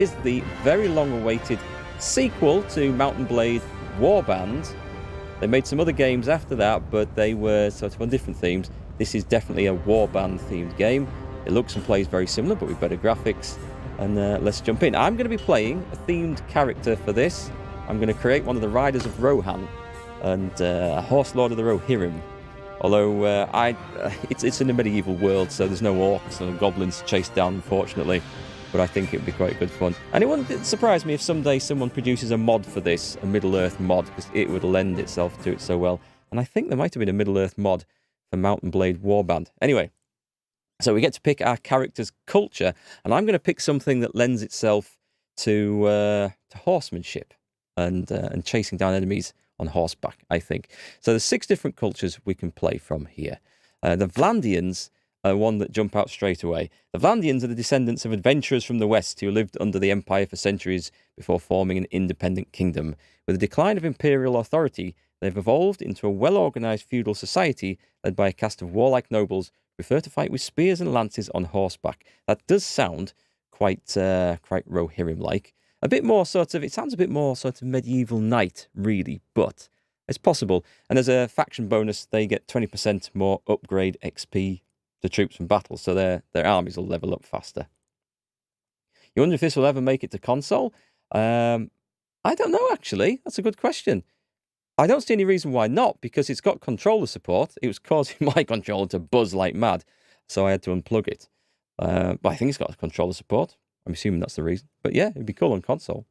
is the very long-awaited sequel to Mount & Blade Warband. They made some other games after that, but they were sort of on different themes. This is definitely a Warband-themed game. It looks and plays very similar, but with better graphics. And let's jump in. I'm going to be playing a themed character for this. I'm going to create one of the Riders of Rohan and a Horse Lord of the Rohirrim. Although it's in a medieval world, so there's no orcs and goblins to chase down, unfortunately. But I think it would be quite good fun. And it wouldn't surprise me if someday someone produces a mod for this, a Middle-earth mod, because it would lend itself to it so well. And I think there might have been a Middle-earth mod for Mount & Blade Warband. Anyway, so we get to pick our character's culture, and I'm going to pick something that lends itself to horsemanship and chasing down enemies on horseback, I think. So there's 6 different cultures we can play from here. The Vlandians are one that jump out straight away. The Vlandians are the descendants of adventurers from the west who lived under the Empire for centuries before forming an independent kingdom. With the decline of imperial authority, they've evolved into a well-organised feudal society led by a caste of warlike nobles who prefer to fight with spears and lances on horseback. That does sound quite Rohirrim-like. A bit more sort of, it sounds a bit more sort of medieval knight, really, but it's possible. And as a faction bonus, they get 20% more upgrade XP to troops from battle, so their armies will level up faster. You wonder if this will ever make it to console? I don't know, actually. That's a good question. I don't see any reason why not, because it's got controller support. It was causing my controller to buzz like mad, so I had to unplug it. But I think it's got controller support. I'm assuming that's the reason. But yeah, it'd be cool on console.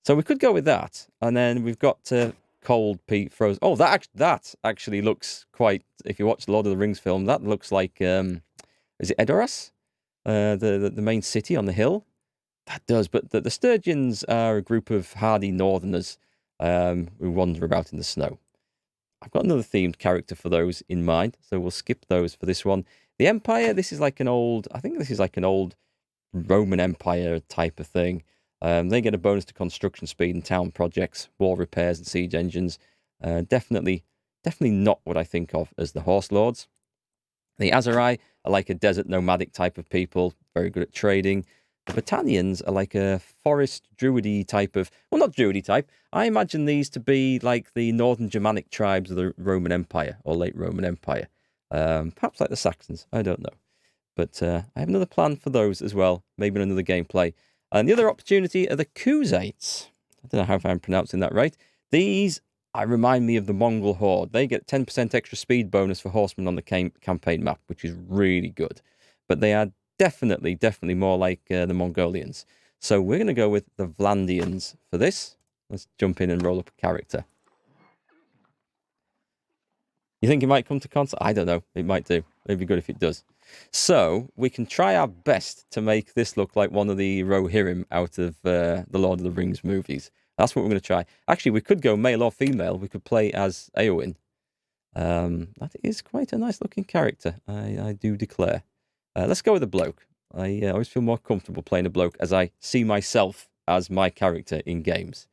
So we could go with that. And then we've got Cold Pete Frozen. Oh, that actually looks quite... If you watch the Lord of the Rings film, that looks like... is it Edoras? The main city on the hill? That does. But the Sturgeons are a group of hardy northerners who wander about in the snow. I've got another themed character for those in mind, so we'll skip those for this one. The Empire, this is like an old... I think this is like an old Roman Empire type of thing. They get a bonus to construction speed and town projects, war repairs and siege engines. Definitely not what I think of as the Horse Lords. The Aserai are like a desert nomadic type of people, very good at trading. The Battanians are like a forest druidy type of... Well, not druidy type. I imagine these to be like the northern Germanic tribes of the Roman Empire, or late Roman Empire. Perhaps like the Saxons, I don't know. But I have another plan for those as well, maybe in another gameplay. And the other opportunity are the Khuzaits. I don't know if I'm pronouncing that right. These remind me of the Mongol Horde. They get 10% extra speed bonus for horsemen on the campaign map, which is really good. But they are definitely more like the Mongolians. So we're going to go with the Vlandians for this. Let's jump in and roll up a character. You think it might come to console? I don't know. It might do. It'd be good if it does. So we can try our best to make this look like one of the Rohirrim out of the Lord of the Rings movies. That's what we're going to try. Actually, we could go male or female. We could play as Eowyn. That is quite a nice looking character, I do declare. Let's go with a bloke. I always feel more comfortable playing a bloke as I see myself as my character in games.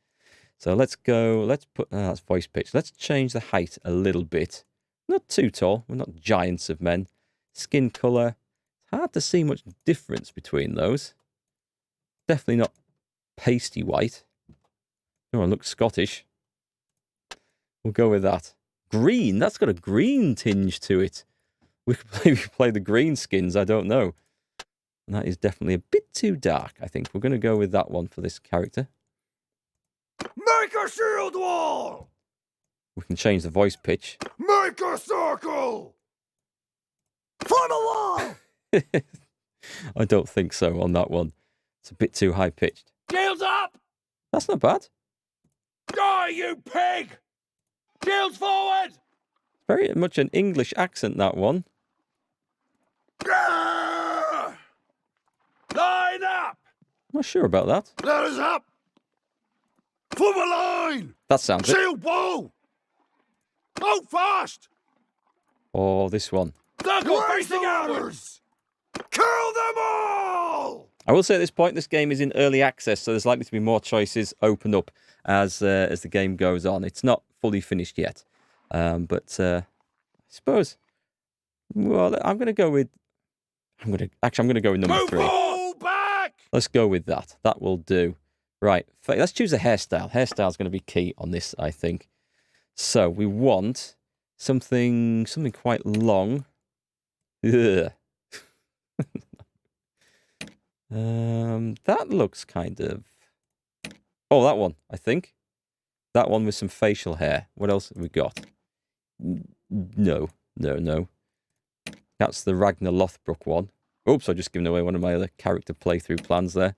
So let's go. Let's put... that's voice pitch. Let's change the height a little bit. Not too tall. We're not giants of men. Skin colour. It's hard to see much difference between those. Definitely not pasty white. Oh, I look Scottish. We'll go with that. Green. That's got a green tinge to it. We could maybe play the green skins. I don't know. And that is definitely a bit too dark, I think. We're going to go with that one for this character. Make a shield wall! We can change the voice pitch. Make a circle! Form a wall! I don't think so on that one. It's a bit too high-pitched. Shields up! That's not bad. Die, you pig! Shields forward! Very much an English accent, that one. Grrr! Line up! I'm not sure about that. Ladders up! Form a line! That sounds it. Shield wall! Hold fast! Or this one. Circle facing outwards! Kill them all! I will say at this point, this game is in early access, so there's likely to be more choices open up as the game goes on. It's not fully finished yet. But I suppose... Well, I'm going to go with... I'm going to go with number 3. Move back! Let's go with that. That will do. Right, let's choose a hairstyle. Hairstyle's going to be key on this, I think. So we want something quite long. Ugh. That looks kind of... Oh, that one, I think. That one with some facial hair. What else have we got? No. That's the Ragnar Lothbrok one. Oops, I've just given away one of my other character playthrough plans there.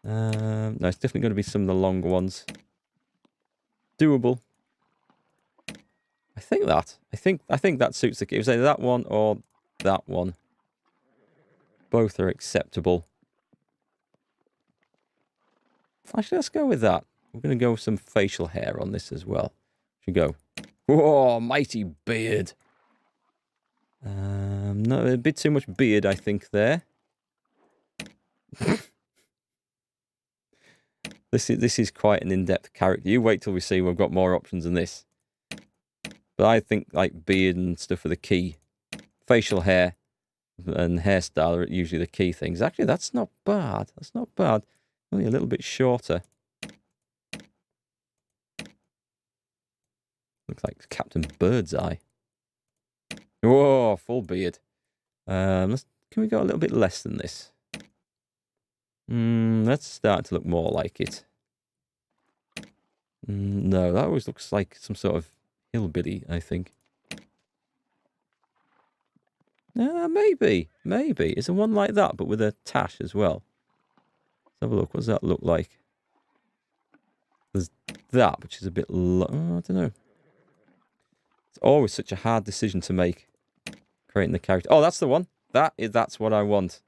No, it's definitely going to be some of the longer ones. Doable. I think that suits the... It was either that one or that one. Both are acceptable. Actually, let's go with that. We're going to go with some facial hair on this as well. Should go. Whoa, mighty beard. No, a bit too much beard, I think, there. This is quite an in-depth character. You wait till we see we've got more options than this. But I think, like, beard and stuff are the key. Facial hair and hairstyle are usually the key things. Actually, that's not bad. That's not bad. Only a little bit shorter. Looks like Captain Birdseye. Whoa, full beard. Can we go a little bit less than this? Let's start to look more like it. No, that always looks like some sort of hillbilly, I think. Maybe. Is there one like that, but with a tash as well? Let's have a look. What does that look like? There's that, which is a bit low. Oh, I don't know. It's always such a hard decision to make. Creating the character. Oh, that's the one. That's what I want.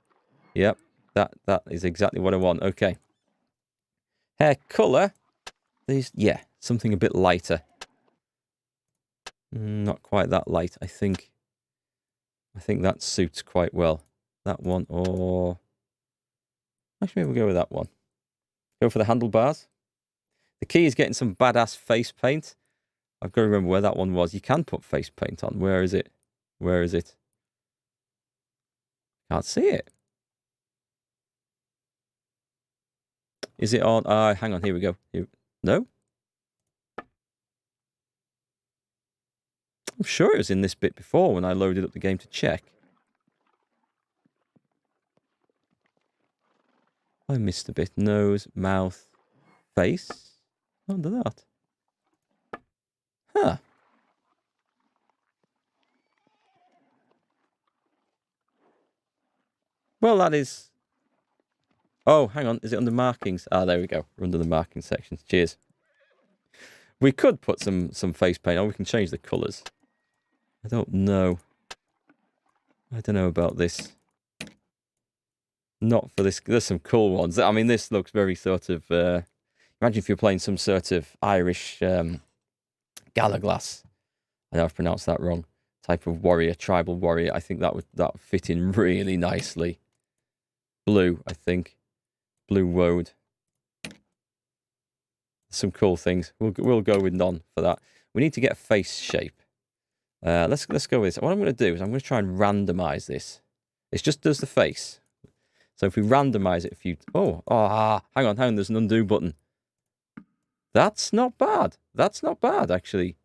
Yep. That is exactly what I want. Okay. Hair colour. Yeah, something a bit lighter. Not quite that light, I think. I think that suits quite well. That one, or... Actually, maybe we'll go with that one. Go for the handlebars. The key is getting some badass face paint. I've got to remember where that one was. You can put face paint on. Where is it? Where is it? Can't see it. Is it on? Hang on, here we go. No? I'm sure it was in this bit before when I loaded up the game to check. I missed a bit. Nose, mouth, face. Under that. Huh. Well, that is... Oh, hang on. Is it under markings? Ah, there we go. We're under the marking sections. Cheers. We could put some face paint on. We can change the colours. I don't know. I don't know about this. Not for this. There's some cool ones. I mean, this looks very sort of... imagine if you're playing some sort of Irish Galaglass. I know I've pronounced that wrong. Type of warrior, tribal warrior. I think that would fit in really nicely. Blue, I think. Blue woad. Some cool things. We'll go with none for that. We need to get a face shape. Let's go with this. What I'm going to do is I'm going to try and randomize this. It just does the face. So if we randomize it, hang on. There's an undo button. That's not bad. That's not bad, actually.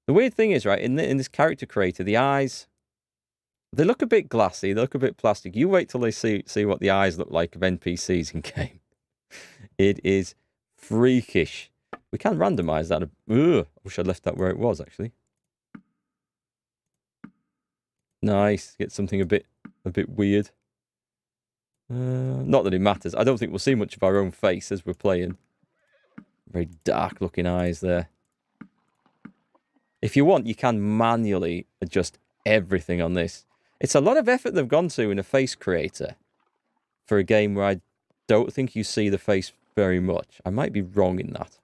The weird thing is, right, in this character creator, the eyes, they look a bit glassy, they look a bit plastic. You wait till they see what the eyes look like of NPCs in game. It is freakish. We can randomize that. Ugh, I wish I'd left that where it was, actually. Nice. Get something a bit weird. Not that it matters. I don't think we'll see much of our own face as we're playing. Very dark looking eyes there. If you want, you can manually adjust everything on this. It's a lot of effort they've gone to in a face creator for a game where I don't think you see the face very much. I might be wrong in that.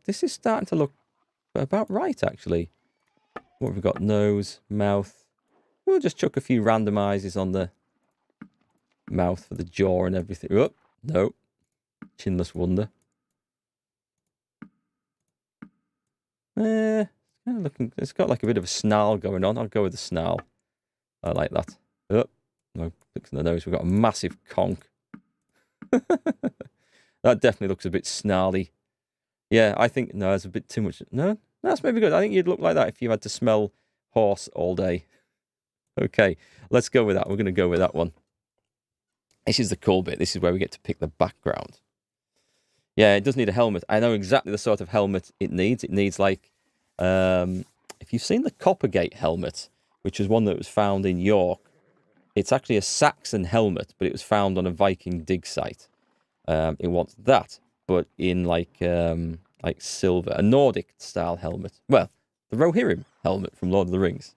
This is starting to look about right, actually. What have we got? Nose, mouth. We'll just chuck a few randomizers on the mouth for the jaw and everything. Oh, no. Chinless wonder. Let's looking, it's got like a bit of a snarl going on. I'll go with the snarl. I like that. Oh, no, looks in the nose. We've got a massive conch. That definitely looks a bit snarly. Yeah, I think, no, there's a bit too much. No, that's maybe good. I think you'd look like that if you had to smell horse all day. Okay, let's go with that. We're going to go with that one. This is the cool bit. This is where we get to pick the background. Yeah, it does need a helmet. I know exactly the sort of helmet it needs. It needs like, if you've seen the Coppergate helmet, which is one that was found in York, it's actually a Saxon helmet, but it was found on a Viking dig site. It wants that, but in like silver, a Nordic style helmet. Well, the Rohirrim helmet from Lord of the Rings.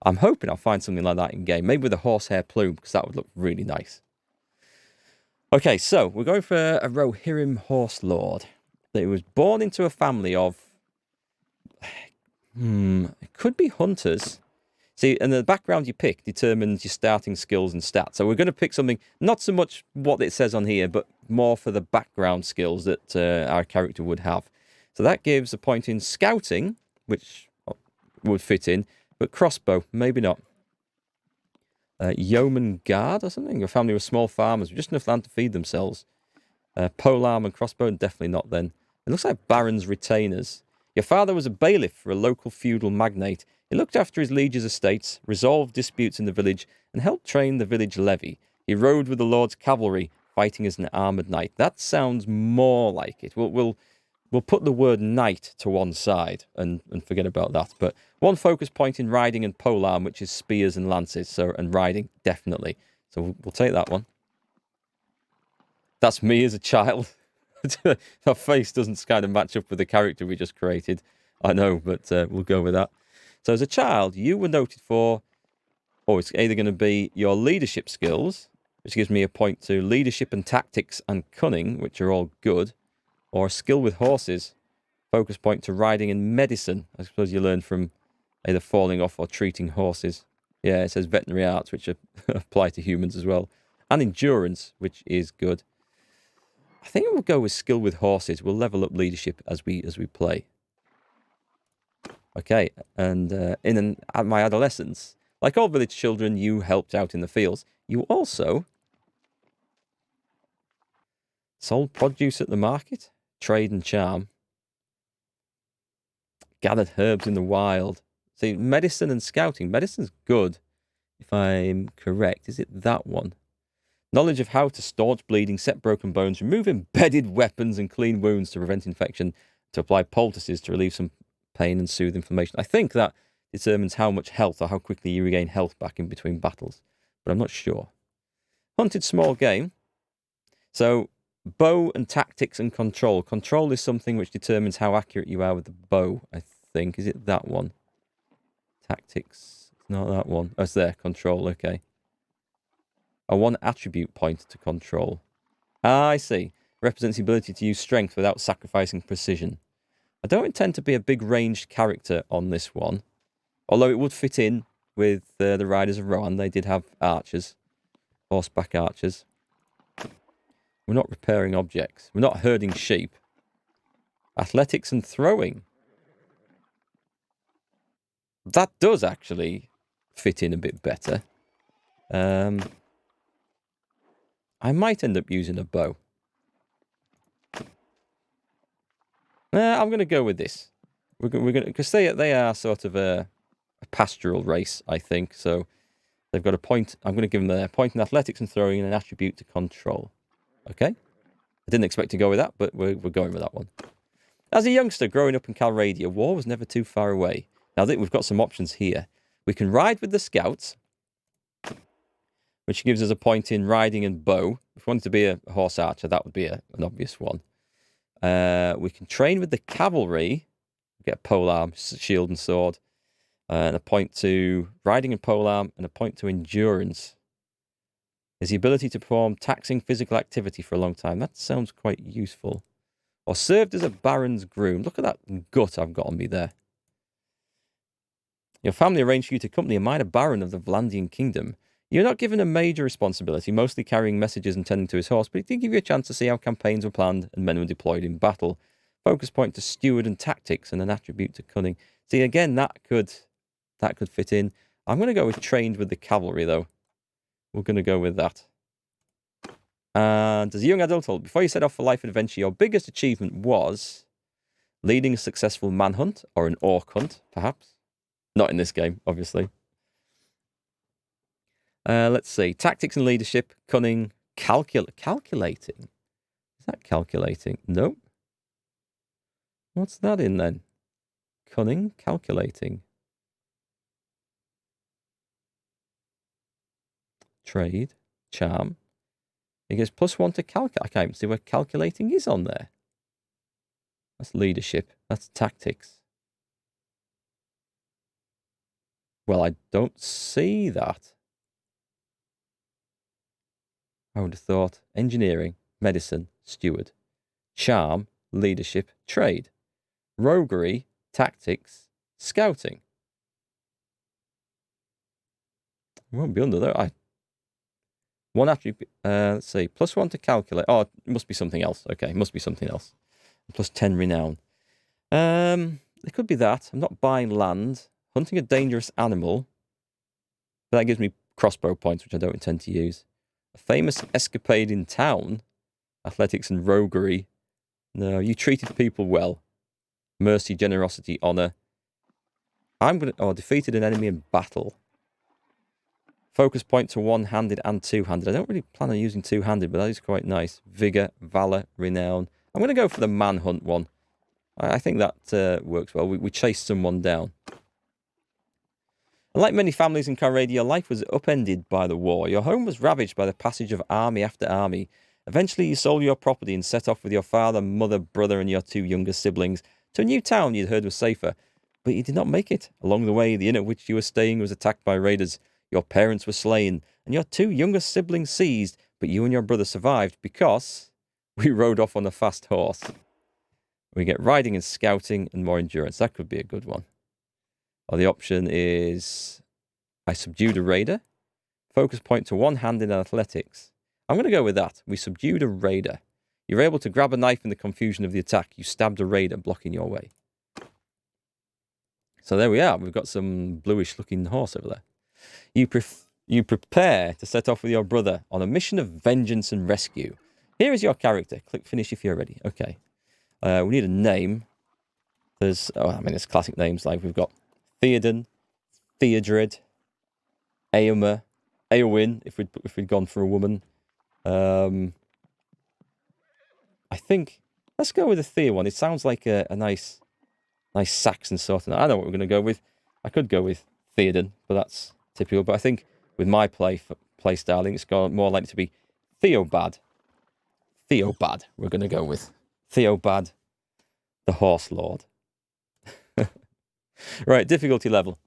I'm hoping I'll find something like that in game, maybe with a horsehair plume, because that would look really nice. Okay, so we're going for a Rohirrim horse lord. That was born into a family of, it could be hunters. See, and the background you pick determines your starting skills and stats. So we're going to pick something, not so much what it says on here, but more for the background skills that our character would have. So that gives a point in scouting, which would fit in, but crossbow, maybe not. Yeoman guard or something? A family of small farmers with just enough land to feed themselves. Polearm and crossbow, definitely not then. It looks like baron's retainers. Your father was a bailiff for a local feudal magnate. He looked after his liege's estates, resolved disputes in the village, and helped train the village levy. He rode with the lord's cavalry, fighting as an armoured knight. That sounds more like it. We'll put the word knight to one side and forget about that. But one focus point in riding and polearm, which is spears and lances, so and riding, definitely. So we'll take that one. That's me as a child. That face doesn't kind of match up with the character we just created. I know, but we'll go with that. So as a child, you were noted for, or it's either going to be your leadership skills, which gives me a point to leadership and tactics and cunning, which are all good, or a skill with horses, focus point to riding and medicine. I suppose you learn from either falling off or treating horses. Yeah, it says veterinary arts, which apply to humans as well, and endurance, which is good. I think we'll go with skill with horses. We'll level up leadership as we play. Okay, and at my adolescence, like all village children, you helped out in the fields. You also sold produce at the market, trade and charm, gathered herbs in the wild. See, medicine and scouting. Medicine's good, if I'm correct. Is it that one? Knowledge of how to staunch bleeding, set broken bones, remove embedded weapons and clean wounds to prevent infection, to apply poultices to relieve some pain and soothe inflammation. I think that determines how much health or how quickly you regain health back in between battles, but I'm not sure. Hunted small game. So bow and tactics and control. Control is something which determines how accurate you are with the bow, I think. Is it that one? Tactics. It's not that one. Oh, it's there. Control. Okay. A one attribute point to control. Ah, I see. Represents the ability to use strength without sacrificing precision. I don't intend to be a big ranged character on this one. Although it would fit in with the Riders of Rohan. They did have archers. Horseback archers. We're not repairing objects. We're not herding sheep. Athletics and throwing. That does actually fit in a bit better. I might end up using a bow. I'm going to go with this. We're going to, because they are sort of a pastoral race, I think. So they've got a point. I'm going to give them a point in athletics and throwing and an attribute to control. Okay. I didn't expect to go with that, but we're going with that one. As a youngster growing up in Calradia, war was never too far away. Now that we've got some options here, we can ride with the scouts, which gives us a point in riding and bow. If we wanted to be a horse archer, that would be an obvious one. We can train with the cavalry, get a polearm, shield and sword, and a point to riding and polearm, and a point to endurance. Is the ability to perform taxing physical activity for a long time. That sounds quite useful. Or served as a baron's groom. Look at that gut I've got on me there. Your family arranged for you to accompany a minor baron of the Vlandian kingdom. You're not given a major responsibility, mostly carrying messages and tending to his horse, but it did give you a chance to see how campaigns were planned and men were deployed in battle. Focus point to steward and tactics and an attribute to cunning. See, again, that could fit in. I'm going to go with trained with the cavalry, though. We're going to go with that. And as a young adult, before you set off for life adventure, your biggest achievement was leading a successful manhunt or an orc hunt, perhaps. Not in this game, obviously. Let's see. Tactics and leadership, cunning, calculating. Is that calculating? Nope. What's that in then? Cunning, calculating. Trade, charm. It gives +1 to calculate. I can't even see where calculating is on there. That's leadership. That's tactics. Well, I don't see that. I would have thought engineering, medicine, steward, charm, leadership, trade, roguery, tactics, scouting. It won't be under there. One attribute, let's see, +1 to calculate. Oh, it must be something else. Okay, it must be something else. +10 renown. It could be that. I'm not buying land. Hunting a dangerous animal. But that gives me crossbow points, which I don't intend to use. A famous escapade in town. Athletics and roguery. No, you treated people well. Mercy, generosity, honor. Defeated an enemy in battle. Focus point to one-handed and two-handed. I don't really plan on using two-handed, but that is quite nice. Vigor, valor, renown. I'm going to go for the manhunt one. I think that works well. We chased someone down. And like many families in Calradia, your life was upended by the war. Your home was ravaged by the passage of army after army. Eventually, you sold your property and set off with your father, mother, brother, and your 2 younger siblings to a new town you'd heard was safer. But you did not make it. Along the way, the inn at which you were staying was attacked by raiders. Your parents were slain, and your 2 younger siblings seized, but you and your brother survived because we rode off on a fast horse. We get riding and scouting and more endurance. That could be a good one. Or the option is I subdued a raider. Focus point to one-handed and athletics. I'm going to go with that. We subdued a raider. You're able to grab a knife in the confusion of the attack. You stabbed a raider blocking your way. So there we are. We've got some bluish-looking horse over there. You prepare to set off with your brother on a mission of vengeance and rescue. Here is your character. Click finish if you're ready. Okay. We need a name. There's classic names like we've got Theoden, Theodred, Eomer, Eowyn, if we'd gone for a woman. I think let's go with the Thea one. It sounds like a nice Saxon sort of. I know what we're going to go with. I could go with Theoden, but that's typical. But I think with my play styling, it's more likely to be Theobad. Theobad. We're going to go with Theobad, the Horse Lord. Right, difficulty level.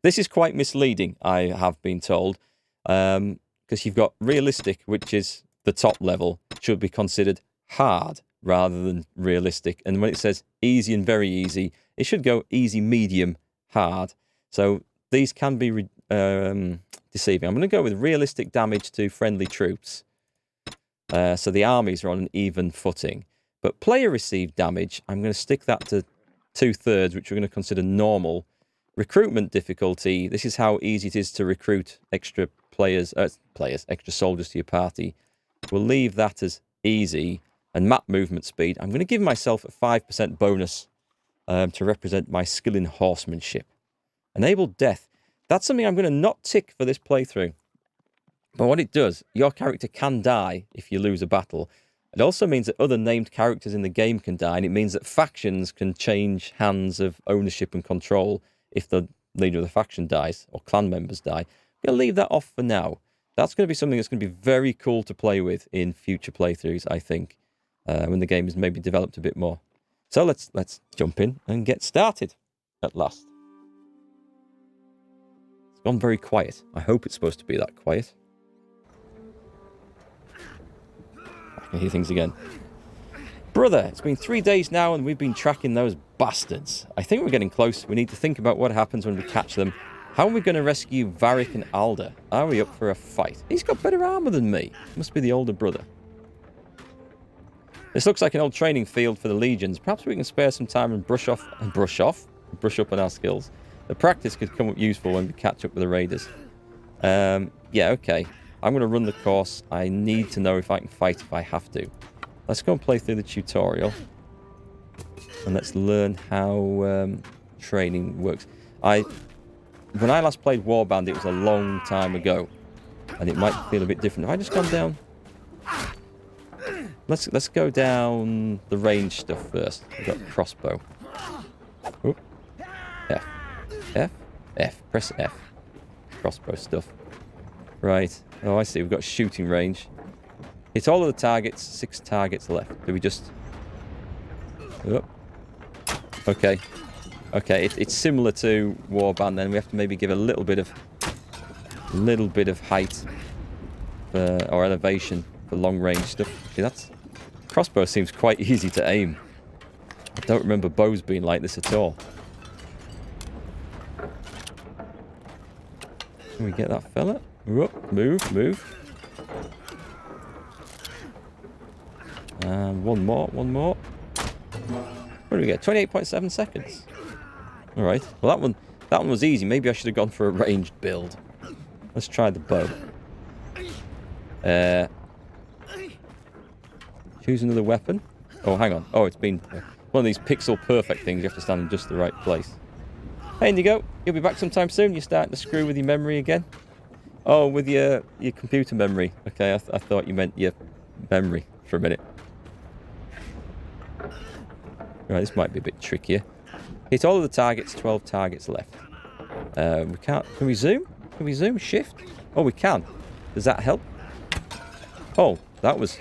This is quite misleading, I have been told, because you've got realistic, which is the top level, should be considered hard rather than realistic. And when it says easy and very easy, it should go easy, medium, hard. So these can be deceiving. I'm going to go with realistic damage to friendly troops. So the armies are on an even footing. But player received damage, I'm going to stick that to 2/3, which we're going to consider normal. Recruitment difficulty, this is how easy it is to recruit extra extra soldiers to your party. We'll leave that as easy. And map movement speed, I'm going to give myself a 5% bonus to represent my skill in horsemanship. Enabled death, that's something I'm going to not tick for this playthrough. But what it does, your character can die if you lose a battle. It also means that other named characters in the game can die, and it means that factions can change hands of ownership and control if the leader of the faction dies, or clan members die. I'm going to leave that off for now. That's going to be something that's going to be very cool to play with in future playthroughs, I think, when the game is maybe developed a bit more. So let's jump in and get started at last. It's gone very quiet. I hope it's supposed to be that quiet. I can hear things again. Brother, it's been 3 days now and we've been tracking those bastards. I think we're getting close. We need to think about what happens when we catch them. How are we going to rescue Varric and Alder? Are we up for a fight? He's got better armor than me. Must be the older brother. This looks like an old training field for the legions. Perhaps we can spare some time and brush off brush up on our skills. The practice could come up useful when we catch up with the raiders. Yeah, okay. I'm going to run the course. I need to know if I can fight if I have to. Let's go and play through the tutorial. And let's learn how training works. When I last played Warband, it was a long time ago. And it might feel a bit different. Have I just gone down? Let's go down the range stuff first. We've got crossbow. Ooh. F. F? F. Press F. Crossbow stuff. Right. Oh, I see. We've got shooting range. Hit all of the targets. 6 targets left. Do we just... Oh. Okay. Okay. It's similar to Warband then. We have to maybe give a little bit of height or elevation for long range stuff. See, that's... Crossbow seems quite easy to aim. I don't remember bows being like this at all. Can we get that fella? Whoop, move. And one more. What do we get? 28.7 seconds. Alright. Well, that one was easy. Maybe I should have gone for a ranged build. Let's try the bow. Choose another weapon. Oh, hang on. Oh, it's been one of these pixel perfect things. You have to stand in just the right place. Hey, Indigo. You'll be back sometime soon. You're starting to screw with your memory again. Oh, with your computer memory. Okay, I thought you meant your memory for a minute. Right, this might be a bit trickier. Hit all of the targets. 12 targets left. We can't... Can we zoom? Can we zoom? Shift? Oh, we can. Does that help? Oh, that was...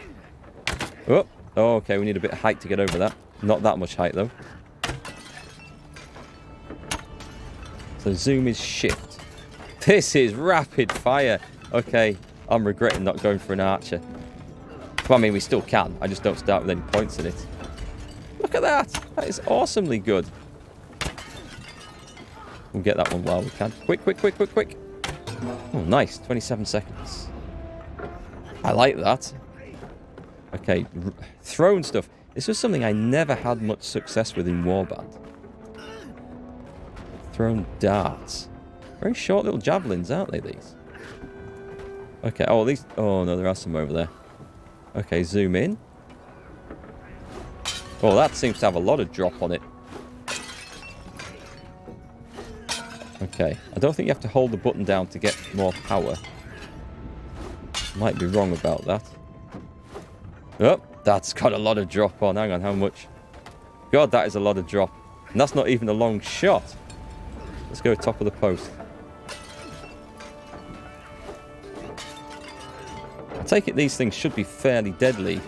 Oh, okay. We need a bit of height to get over that. Not that much height, though. So zoom is shift. This is rapid fire. Okay, I'm regretting not going for an archer. Well, I mean, we still can. I just don't start with any points in it. Look at that. That is awesomely good. We'll get that one while we can. Quick. Oh, nice. 27 seconds. I like that. Okay, thrown stuff. This was something I never had much success with in Warband. Thrown darts. Very short little javelins, aren't they, these? Okay, oh, these... Oh, no, there are some over there. Okay, zoom in. Oh, that seems to have a lot of drop on it. Okay, I don't think you have to hold the button down to get more power. Might be wrong about that. Oh, that's got a lot of drop on. Hang on, how much? God, that is a lot of drop. And that's not even a long shot. Let's go top of the post. I take it these things should be fairly deadly.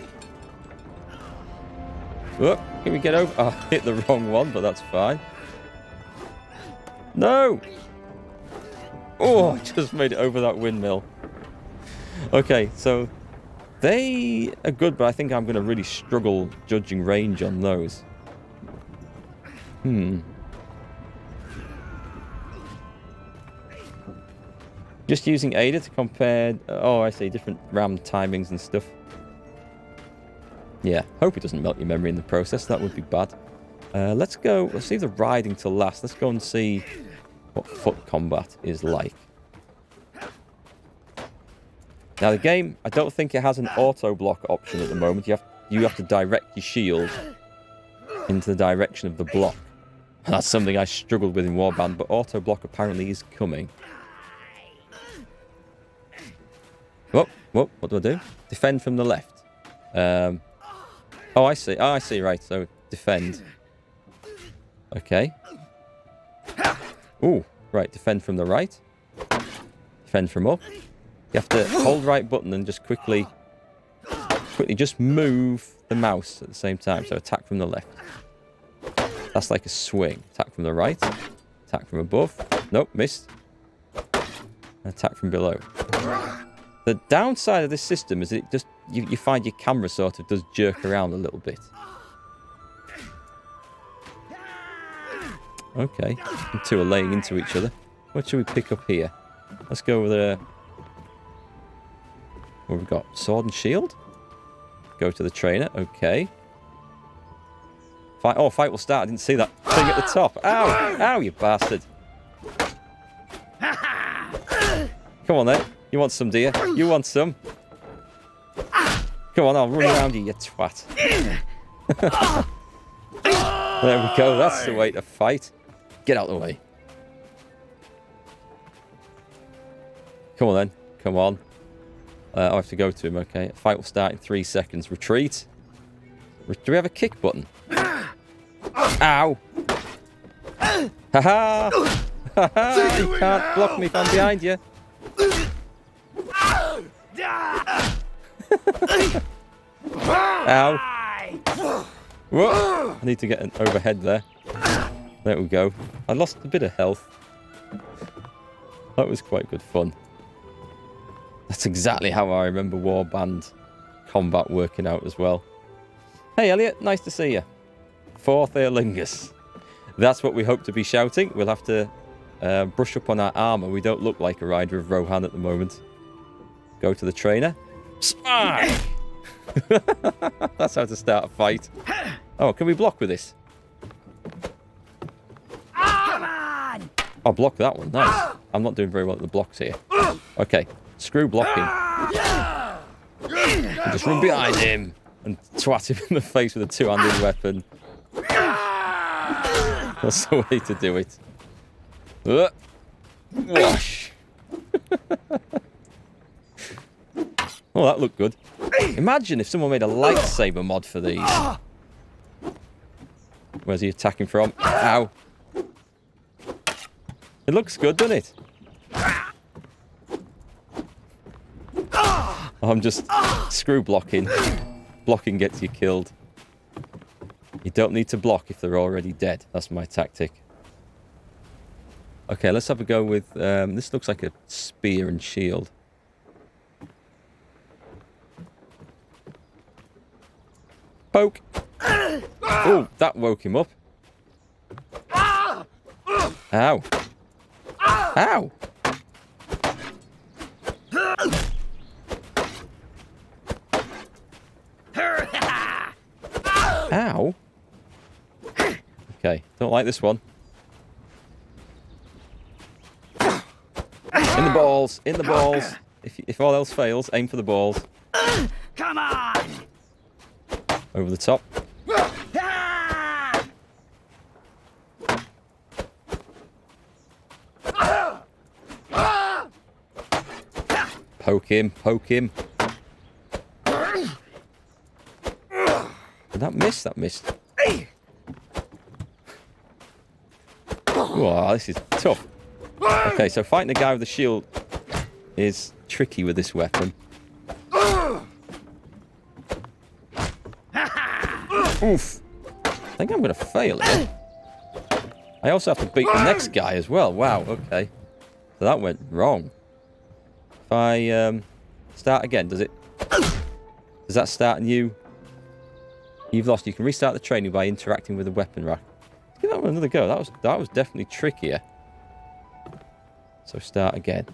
Oh, can we get over? Oh, I hit the wrong one, but that's fine. No! Oh, I just made it over that windmill. Okay, so they are good, but I think I'm going to really struggle judging range on those. Just using Ada to compare... Oh, I see, different RAM timings and stuff. Yeah, hope it doesn't melt your memory in the process. That would be bad. Let's leave the riding till last. Let's go and see what foot combat is like. Now the game, I don't think it has an auto block option at the moment. You have to direct your shield into the direction of the block. That's something I struggled with in Warband, but auto block apparently is coming. Whoa, what do I do? Defend from the left. Oh, I see. Oh, I see, right. So, defend. Okay. Ooh, right. Defend from the right. Defend from up. You have to hold right button and just quickly just move the mouse at the same time. So, attack from the left. That's like a swing. Attack from the right. Attack from above. Nope, missed. Attack from below. The downside of this system is it just you find your camera sort of does jerk around a little bit. Okay, the two are laying into each other. What should we pick up here? Let's go with a... What have we got? Sword and shield? Go to the trainer. Okay. Fight. Oh, fight will start. I didn't see that. thing at the top. Ow! Ow, you bastard. Come on then. You want some, dear? You want some? Come on, I'll run around you, you twat. There we go. That's the way to fight. Get out of the way. Come on then. Come on. I have to go to him, okay. Fight will start in 3 seconds. Retreat. Do we have a kick button? Ow! Ha-ha! Ha-ha! You can't block me if I'm behind you. Ow! Whoa. I need to get an overhead there. There we go. I lost a bit of health. That was quite good fun. That's exactly how I remember Warband combat working out as well. Hey Elliot, nice to see you. 4th Eorlingas. That's what we hope to be shouting. We'll have to brush up on our armour. We don't look like a Rider of Rohan at the moment. Go to the trainer. Smack! That's how to start a fight. Oh, can we block with this? I'll block that one. Nice. I'm not doing very well at the blocks here. Okay. Screw blocking. And just run behind him and twat him in the face with a 2-handed weapon. That's the way to do it. Wash. Oh, that looked good. Imagine if someone made a lightsaber mod for these. Where's he attacking from? Ow. It looks good, doesn't it? I'm just screw blocking. Blocking gets you killed. You don't need to block if they're already dead. That's my tactic. Okay, let's have a go with... this looks like a spear and shield. Poke! Oh, that woke him up. Ow. Ow! Ow! Okay, don't like this one. In the balls! In the balls! If all else fails, aim for the balls. Come on! Over the top. Poke him, poke him. Did that miss? That missed. Wow, this is tough. Okay, so fighting the guy with the shield is tricky with this weapon. Oof. I think I'm going to fail here. I also have to beat the next guy as well. Wow, okay. So that went wrong. If I start again, does that start new? You've lost. You can restart the training by interacting with the weapon rack. Let's give that one another go. That was definitely trickier. So start again.